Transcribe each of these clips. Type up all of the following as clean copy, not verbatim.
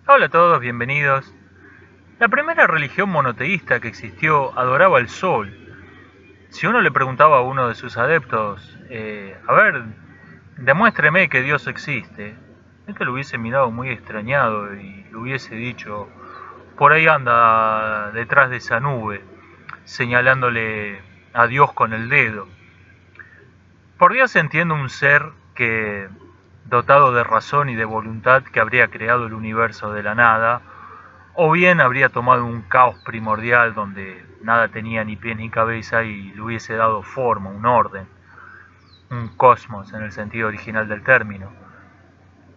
Hola a todos, bienvenidos. La primera religión monoteísta que existió adoraba al sol. Si uno le preguntaba a uno de sus adeptos, a ver, demuéstreme que Dios existe, este lo hubiese mirado muy extrañado y le hubiese dicho, por ahí anda detrás de esa nube, señalándole a Dios con el dedo. Por Dios entiendo un ser que, dotado de razón y de voluntad, que habría creado el universo de la nada, o bien habría tomado un caos primordial donde nada tenía ni pies ni cabeza y le hubiese dado forma, un orden, un cosmos en el sentido original del término.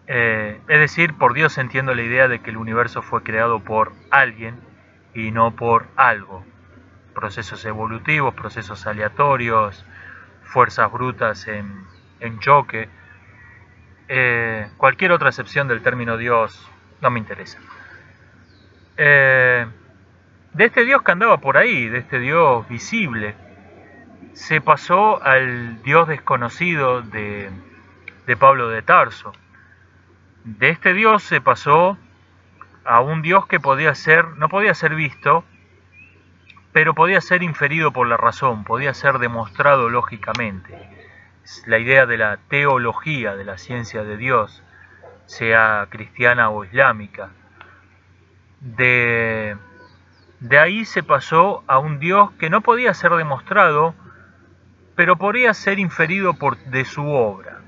Es decir, por Dios entiendo la idea de que el universo fue creado por alguien y no por algo. Procesos evolutivos, procesos aleatorios, fuerzas brutas en choque. Cualquier otra acepción del término Dios no me interesa. De este Dios que andaba por ahí, de este Dios visible, se pasó al Dios desconocido de Pablo de Tarso. De este Dios se pasó a un Dios que no podía ser visto, pero podía ser inferido por la razón, podía ser demostrado lógicamente. La idea de la teología, de la ciencia de Dios, sea cristiana o islámica. De ahí se pasó a un Dios que no podía ser demostrado, pero podía ser inferido de su obra.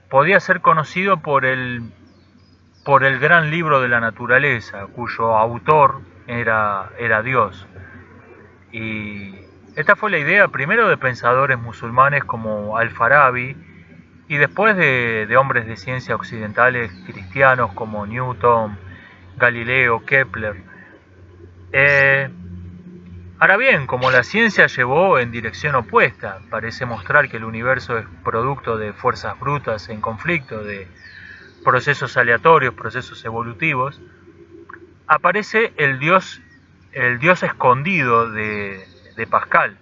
Podía ser conocido por el gran libro de la naturaleza, cuyo autor era Dios. Y esta fue la idea primero de pensadores musulmanes como Al-Farabi, y después de hombres de ciencia occidentales cristianos como Newton, Galileo, Kepler. Ahora bien, como la ciencia llevó en dirección opuesta, parece mostrar que el universo es producto de fuerzas brutas en conflicto, de procesos aleatorios, procesos evolutivos, aparece el Dios escondido de Pascal.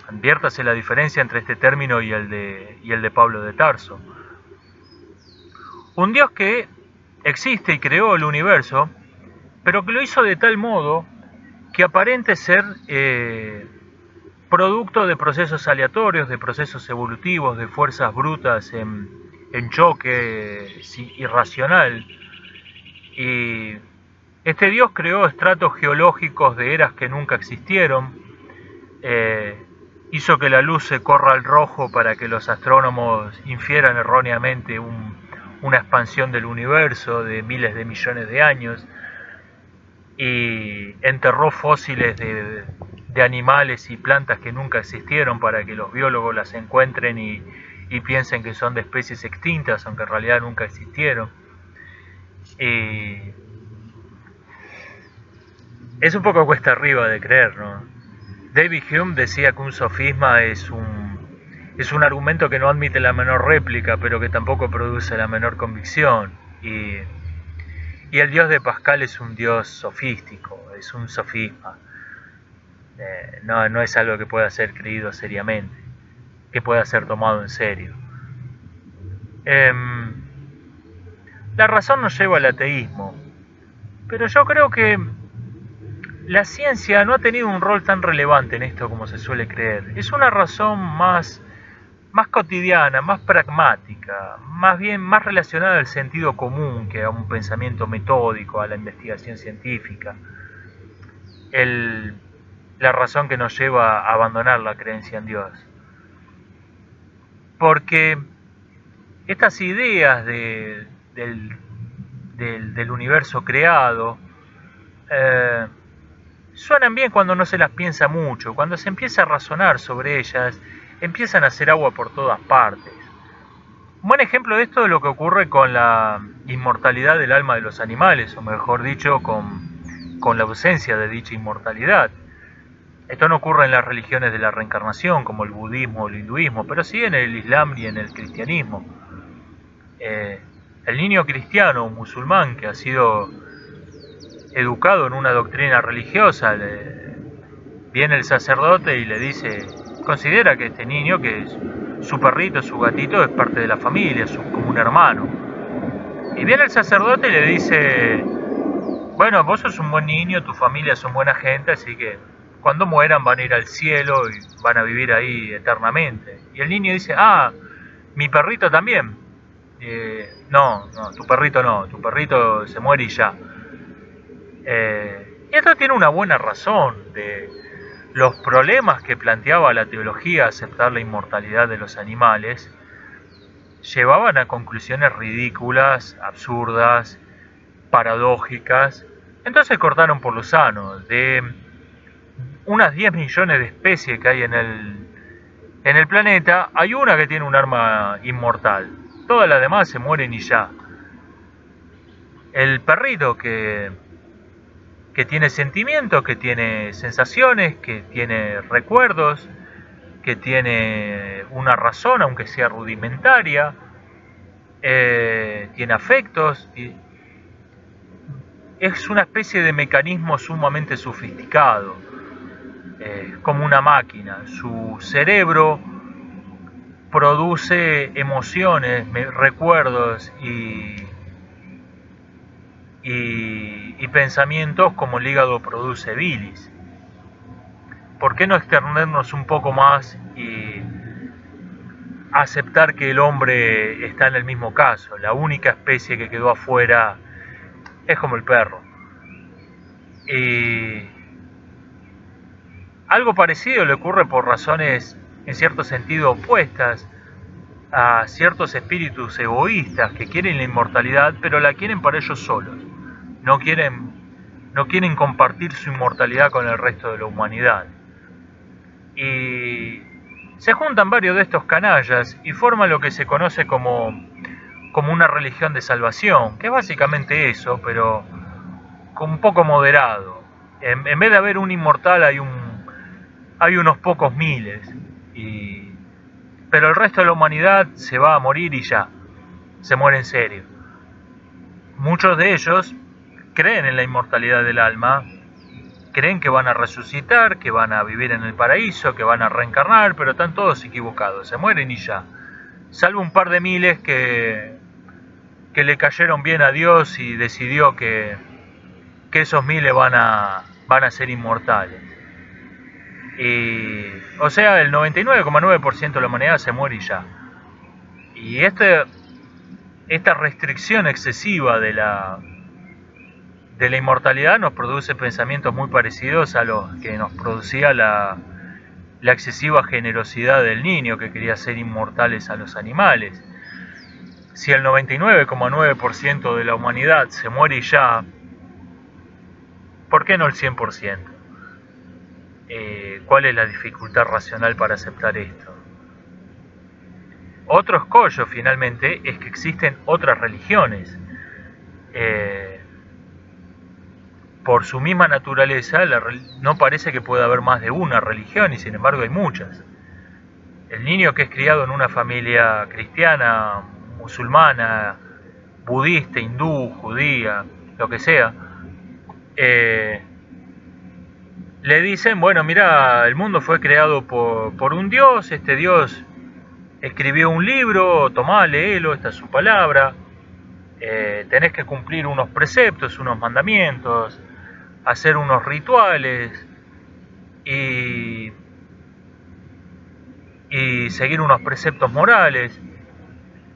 Adviértase la diferencia entre este término y el de Pablo de Tarso. Un Dios que existe y creó el universo, pero que lo hizo de tal modo que aparente ser producto de procesos aleatorios, de procesos evolutivos, de fuerzas brutas en choque irracional. Y este Dios creó estratos geológicos de eras que nunca existieron, hizo que la luz se corra al rojo para que los astrónomos infieran erróneamente una expansión del universo de miles de millones de años, y enterró fósiles de animales y plantas que nunca existieron para que los biólogos las encuentren y piensen que son de especies extintas, aunque en realidad nunca existieron. Es un poco cuesta arriba de creer, ¿no? David Hume decía que un sofisma es un argumento que no admite la menor réplica, pero que tampoco produce la menor convicción. Y el Dios de Pascal es un Dios sofístico, es un sofisma. No es algo que pueda ser creído seriamente, que pueda ser tomado en serio. La razón nos lleva al ateísmo, pero yo creo que la ciencia no ha tenido un rol tan relevante en esto como se suele creer. Es una razón más cotidiana, más pragmática, más bien más relacionada al sentido común que a un pensamiento metódico, a la investigación científica. La razón que nos lleva a abandonar la creencia en Dios. Porque estas ideas del universo creado suenan bien cuando no se las piensa mucho. Cuando se empieza a razonar sobre ellas, empiezan a hacer agua por todas partes. Un buen ejemplo de esto es lo que ocurre con la inmortalidad del alma de los animales, o mejor dicho, con la ausencia de dicha inmortalidad. Esto no ocurre en las religiones de la reencarnación, como el budismo o el hinduismo, pero sí en el islam y en el cristianismo. El niño cristiano o musulmán que ha sido educado en una doctrina religiosa, viene el sacerdote y le dice, considera que este niño, que es su perrito, su gatito, es parte de la familia, como un hermano. Y viene el sacerdote y le dice, bueno, vos sos un buen niño, tu familia son buena gente, así que cuando mueran van a ir al cielo y van a vivir ahí eternamente. Y el niño dice, ah, mi perrito también. No, tu perrito no, tu perrito se muere y ya. Y esto tiene una buena razón de los problemas que planteaba la teología aceptar la inmortalidad de los animales. Llevaban a conclusiones ridículas, absurdas, paradójicas. Entonces cortaron por lo sano. De unas 10 millones de especies que hay en el planeta, hay una que tiene un arma inmortal. Todas las demás se mueren y ya. El perrito que tiene sentimientos, que tiene sensaciones, que tiene recuerdos, que tiene una razón, aunque sea rudimentaria, tiene afectos, es una especie de mecanismo sumamente sofisticado, como una máquina. Su cerebro produce emociones, recuerdos y pensamientos como el hígado produce bilis. ¿Por qué no extendernos un poco más y aceptar que el hombre está en el mismo caso? La única especie que quedó afuera es como el perro. Y algo parecido le ocurre por razones en cierto sentido opuestas a ciertos espíritus egoístas que quieren la inmortalidad, pero la quieren para ellos solos. No quieren compartir su inmortalidad con el resto de la humanidad. Y se juntan varios de estos canallas y forman lo que se conoce como una religión de salvación, que es básicamente eso, pero con un poco moderado. En vez de haber un inmortal hay unos pocos miles, pero el resto de la humanidad se va a morir y ya, se muere en serio. Muchos de ellos creen en la inmortalidad del alma, creen que van a resucitar, que van a vivir en el paraíso, que van a reencarnar, pero están todos equivocados, se mueren y ya. Salvo un par de miles que le cayeron bien a Dios y decidió que esos miles van a ser inmortales. O sea, el 99,9% de la humanidad se muere y ya. Y esta restricción excesiva de la inmortalidad nos produce pensamientos muy parecidos a los que nos producía la excesiva generosidad del niño que quería ser inmortales a los animales. Si el 99,9% de la humanidad se muere y ya, ¿por qué no el 100%? ¿Cuál es la dificultad racional para aceptar esto? Otro escollo, finalmente, es que existen otras religiones. Por su misma naturaleza, no parece que pueda haber más de una religión, y sin embargo hay muchas. El niño que es criado en una familia cristiana, musulmana, budista, hindú, judía, lo que sea, le dicen, bueno, mira, el mundo fue creado por un Dios, este Dios escribió un libro, tomá, léelo, esta es su palabra, tenés que cumplir unos preceptos, unos mandamientos, hacer unos rituales y seguir unos preceptos morales.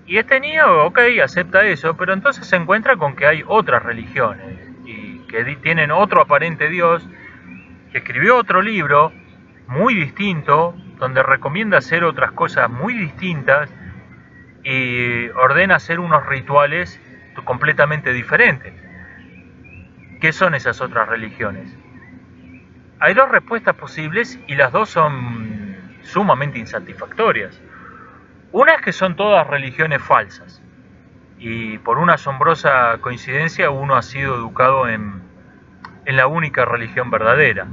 Y este niño, ok, acepta eso, pero entonces se encuentra con que hay otras religiones y que tienen otro aparente Dios que escribió otro libro muy distinto, donde recomienda hacer otras cosas muy distintas y ordena hacer unos rituales completamente diferentes. ¿Qué son esas otras religiones? Hay dos respuestas posibles y las dos son sumamente insatisfactorias. Una es que son todas religiones falsas y por una asombrosa coincidencia uno ha sido educado en la única religión verdadera.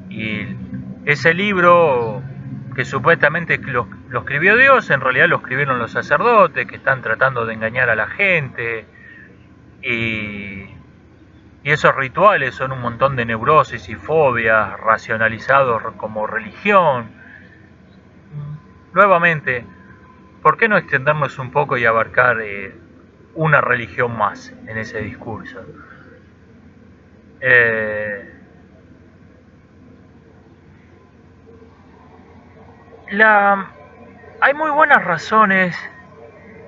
Y ese libro que supuestamente lo escribió Dios, en realidad lo escribieron los sacerdotes que están tratando de engañar a la gente, y esos rituales son un montón de neurosis y fobias racionalizados como religión. Nuevamente, ¿por qué no extendernos un poco y abarcar una religión más en ese discurso? Eh, Hay muy buenas razones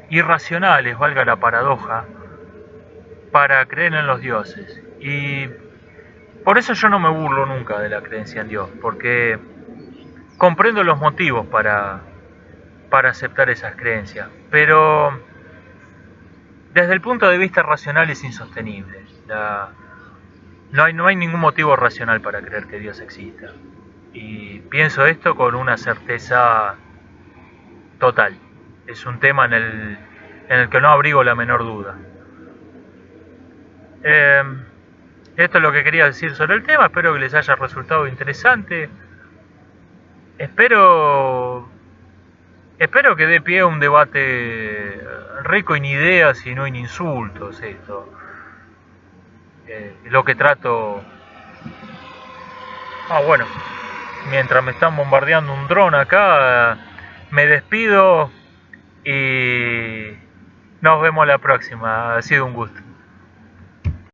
irracionales, valga la paradoja, para creer en los dioses. Y por eso yo no me burlo nunca de la creencia en Dios, porque comprendo los motivos para aceptar esas creencias. Pero desde el punto de vista racional es insostenible. No hay ningún motivo racional para creer que Dios exista. Y pienso esto con una certeza total. Es un tema en el que no abrigo la menor duda. Esto es lo que quería decir sobre el tema. Espero que les haya resultado interesante. Espero que dé pie a un debate rico en ideas y no en insultos. Esto. Lo que trato... bueno. Mientras me están bombardeando un dron acá, me despido y nos vemos la próxima. Ha sido un gusto.